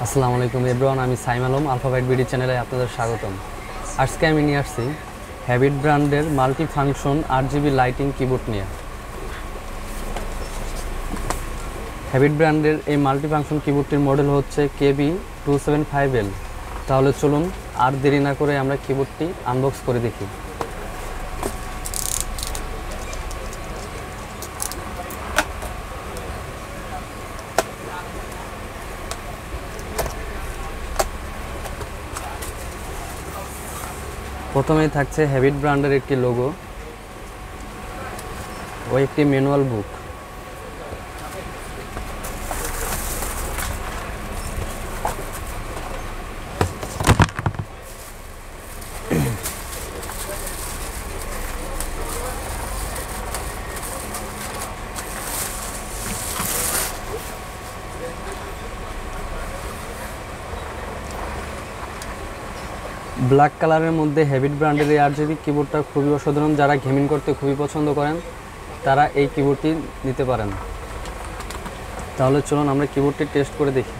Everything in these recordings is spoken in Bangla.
আসসালামু আলাইকুম এভরিওয়ান, আমি সাইম আলম আলফাবাইট বিডি চ্যানেলে আপনাদের স্বাগতম। আজকে আমি নিয়ে আসছি হ্যাবিট ব্র্যান্ডের multi function 8GB lighting keyboard নিয়ে। হ্যাবিট ব্র্যান্ডের এই মাল্টি ফাংশন কিবোর্ডটির মডেল হচ্ছে KB275L। তাহলে চলুন আর দেরি না করে আমরা কিবোর্ডটি আনবক্স করে দেখি। প্রথমেই থাকছে হ্যাবিট ব্র্যান্ডের একটি লোগো ও একটি ম্যানুয়াল বুক। ব্ল্যাক কালারের মধ্যে হ্যাবিট ব্র্যান্ডের এই 8GB কিবোর্ডটা খুবই অসাধারণ। যারা গেমিং করতে খুবই পছন্দ করেন তারা এই কিবোর্ডটি নিতে পারেন। তাহলে চলুন আমরা কিবোর্ডটি টেস্ট করে দেখি।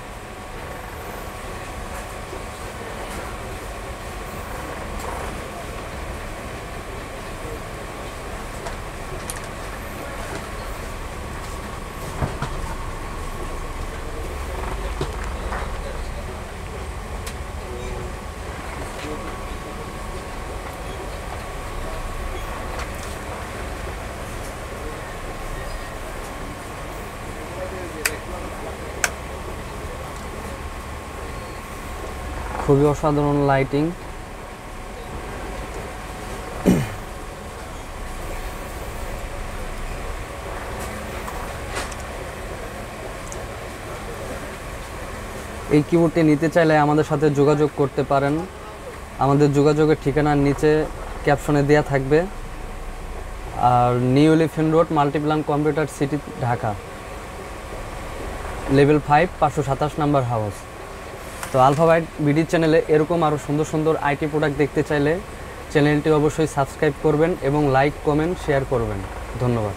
খুবই অসাধারণ লাইটিং। এই কিবোর্ডটি নিতে চাইলে আমাদের সাথে যোগাযোগ করতে পারেন। আমাদের যোগাযোগের ঠিকানার নিচে ক্যাপশনে দেওয়া থাকবে। আর New Elephant Road, Multiplan Computer City, Dhaka, level 5, 527 number house. তো আলফাবাইট বিডি চ্যানেলে এরকম আরও সুন্দর সুন্দর আইটি প্রোডাক্ট দেখতে চাইলে চ্যানেলটি অবশ্যই সাবস্ক্রাইব করবেন এবং লাইক, কমেন্ট, শেয়ার করবেন। ধন্যবাদ।